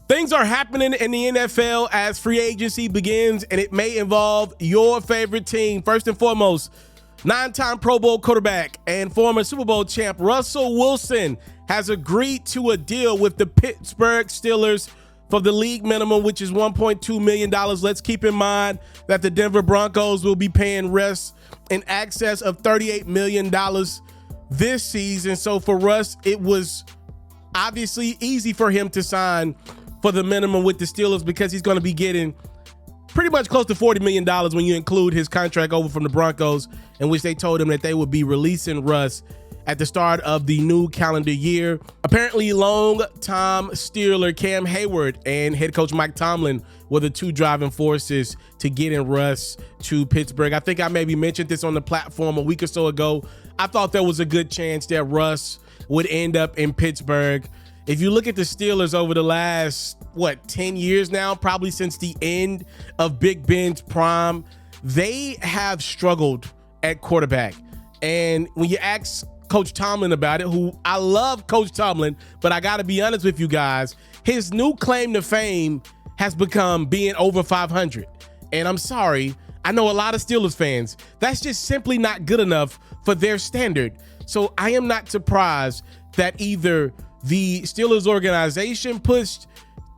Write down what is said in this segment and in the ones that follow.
Things are happening in the NFL as free agency begins, and it may involve your favorite team. First and foremost, 9-time Pro Bowl quarterback and former Super Bowl champ Russell Wilson has agreed to a deal with the Pittsburgh Steelers for the league minimum, which is $1.2 million. Let's keep in mind that the Denver Broncos will be paying Russ in excess of $38 million this season. So for Russ, it was obviously easy for him to sign for the minimum with the Steelers because he's going to be getting pretty much close to $40 million when you include his contract over from the Broncos, in which they told him that they would be releasing Russ at the start of the new calendar year. Apparently, long-time Steeler Cam Hayward and head coach Mike Tomlin were the two driving forces to getting Russ to Pittsburgh. I think I maybe mentioned this on the platform a week or so ago. I thought there was a good chance that Russ would end up in Pittsburgh. If you look at the Steelers over the last, 10 years now, probably since the end of Big Ben's prime, they have struggled at quarterback. And when you ask Coach Tomlin about it, who I love Coach Tomlin, but I got to be honest with you guys, his new claim to fame has become being over 500. And I'm sorry, I know a lot of Steelers fans, that's just simply not good enough for their standard. So I am not surprised that either the Steelers organization pushed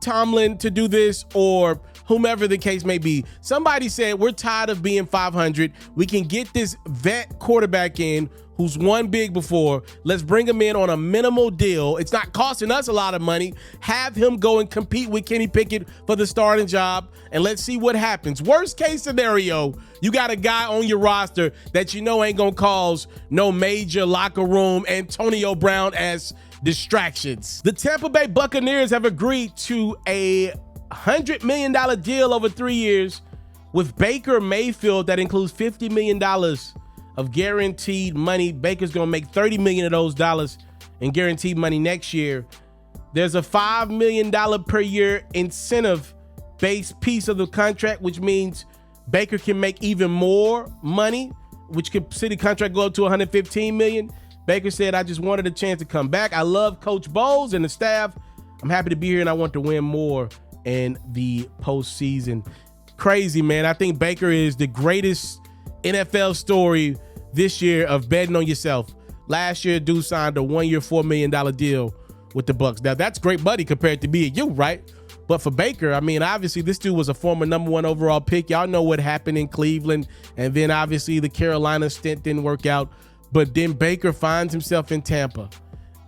Tomlin to do this or whomever the case may be. Somebody said, we're tired of being 500. We can get this vet quarterback in who's won big before. Let's bring him in on a minimal deal. It's not costing us a lot of money. Have him go and compete with Kenny Pickett for the starting job, and let's see what happens. Worst case scenario, you got a guy on your roster that you know ain't gonna cause no major locker room Antonio Brown as distractions. The Tampa Bay Buccaneers have agreed to a $100 million deal over 3 years with Baker Mayfield that includes $50 million of guaranteed money. Baker's gonna make $30 million of those dollars in guaranteed money next year. There's a $5 million per year incentive-based piece of the contract, which means Baker can make even more money, which could see the contract go up to $115 million. Baker said, I just wanted a chance to come back. I love Coach Bowles and the staff. I'm happy to be here, and I want to win more in the postseason. Crazy, man. I think Baker is the greatest NFL story this year of betting on yourself. Last year, dude signed a 1-year, $4 million deal with the Bucs. Now, that's great money compared to me and you, right? But for Baker, I mean, obviously, this dude was a former #1 overall pick. Y'all know what happened in Cleveland. And then, obviously, the Carolina stint didn't work out. But then Baker finds himself in Tampa,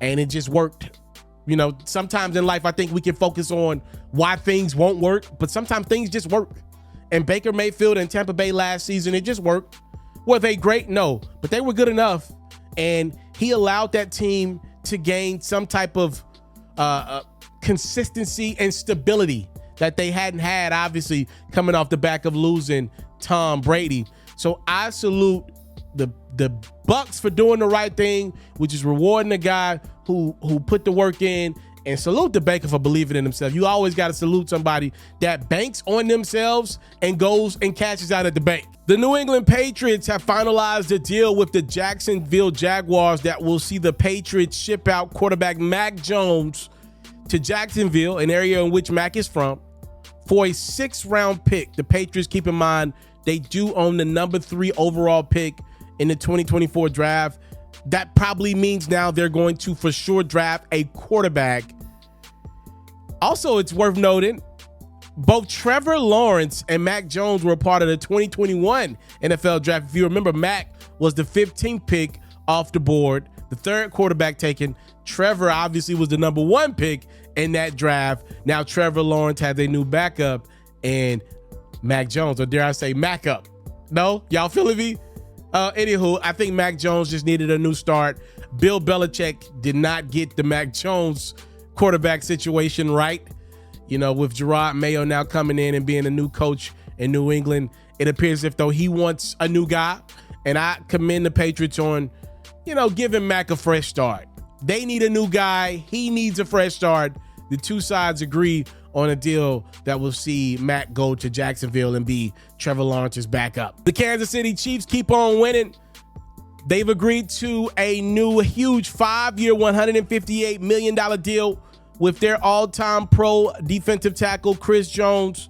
and it just worked. You know, sometimes in life, I think we can focus on why things won't work, but sometimes things just work. And Baker Mayfield and Tampa Bay last season, it just worked. Were they great? No, but they were good enough. And he allowed that team to gain some type of consistency and stability that they hadn't had, obviously, coming off the back of losing Tom Brady. So I salute the Bucs for doing the right thing, which is rewarding the guy who put the work in, and salute the Baker for believing in himself. You always got to salute somebody that banks on themselves and goes and cashes out at the bank. The New England Patriots have finalized a deal with the Jacksonville Jaguars that will see the Patriots ship out quarterback Mac Jones to Jacksonville, an area in which Mac is from, for a 6th-round pick. The Patriots, keep in mind, they do own the number 3 overall pick in the 2024 draft. That probably means now they're going to for sure draft a quarterback. Also, it's worth noting, both Trevor Lawrence and Mac Jones were a part of the 2021 NFL draft. If you remember, Mac was the 15th pick off the board, the 3rd quarterback taken. Trevor obviously was the number 1 pick in that draft. Now Trevor Lawrence has a new backup, and Mac Jones, or dare I say Mac up. No? Y'all feeling me? Anywho, I think Mac Jones just needed a new start. Bill Belichick did not get the Mac Jones quarterback situation right. You know, with Gerard Mayo now coming in and being a new coach in New England, it appears as if though he wants a new guy. And I commend the Patriots on, giving Mac a fresh start. They need a new guy. He needs a fresh start. The two sides agree on a deal that will see Mac go to Jacksonville and be Trevor Lawrence's backup. The Kansas City Chiefs keep on winning. They've agreed to a new huge 5-year, $158 million deal with their all-time pro defensive tackle, Chris Jones.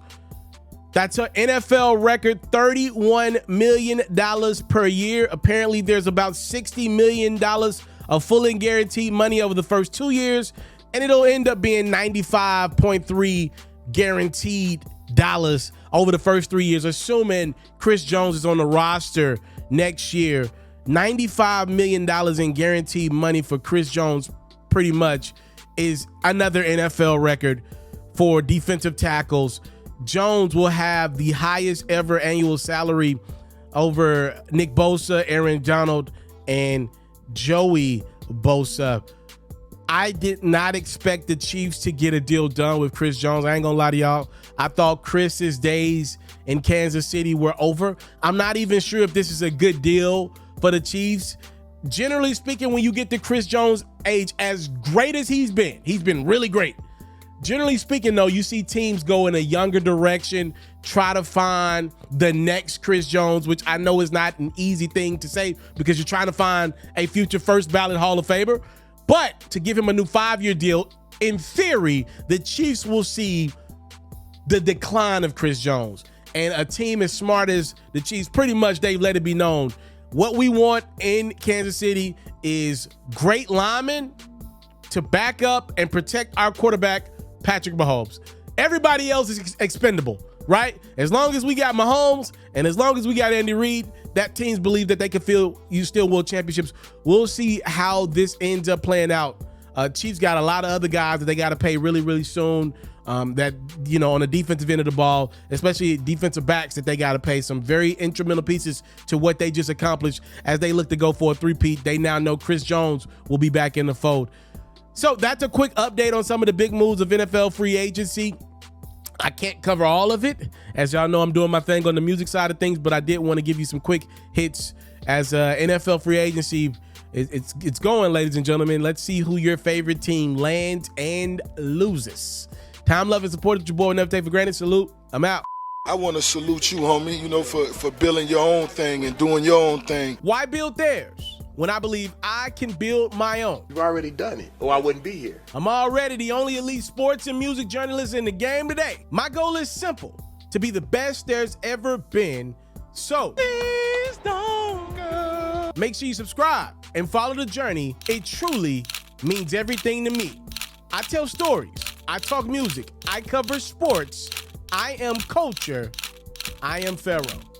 That's an NFL record, $31 million per year. Apparently, there's about $60 million of full and guaranteed money over the first 2 years, and it'll end up being $95.3 guaranteed dollars over the first 3 years, assuming Chris Jones is on the roster next year. $95 million in guaranteed money for Chris Jones pretty much is another NFL record for defensive tackles. Jones will have the highest ever annual salary over Nick Bosa, Aaron Donald, and Joey Bosa. I did not expect the Chiefs to get a deal done with Chris Jones. I ain't gonna lie to y'all. I thought Chris's days in Kansas City were over. I'm not even sure if this is a good deal for the Chiefs. Generally speaking, when you get to Chris Jones' age, as great as he's been really great. Generally speaking, though, you see teams go in a younger direction, try to find the next Chris Jones, which I know is not an easy thing to say because you're trying to find a future first ballot Hall of Famer. But to give him a new 5-year deal, in theory, the Chiefs will see the decline of Chris Jones. And a team as smart as the Chiefs, pretty much they've let it be known. What we want in Kansas City is great linemen to back up and protect our quarterback, Patrick Mahomes. Everybody else is expendable, right? As long as we got Mahomes and as long as we got Andy Reid, that teams believe that they can feel you still will championships. We'll see how this ends up playing out. Chiefs got a lot of other guys that they got to pay really, really soon. That, you know, on the defensive end of the ball, especially defensive backs that they got to pay some very instrumental pieces to what they just accomplished as they look to go for a three-peat. They now know Chris Jones will be back in the fold. So that's a quick update on some of the big moves of NFL free agency. I can't cover all of it. As y'all know, I'm doing my thing on the music side of things, but I did want to give you some quick hits as NFL free agency. It's going, ladies and gentlemen. Let's see who your favorite team lands and loses. Time, love, and support that your boy never take for granted. Salute. I'm out. I want to salute you, homie, you know, for building your own thing and doing your own thing. Why build theirs when I believe I can build my own? You've already done it, or I wouldn't be here. I'm already the only elite sports and music journalist in the game today. My goal is simple, to be the best there's ever been. So, please don't go. Make sure you subscribe and follow the journey. It truly means everything to me. I tell stories. I talk music. I cover sports. I am culture. I am Ferro.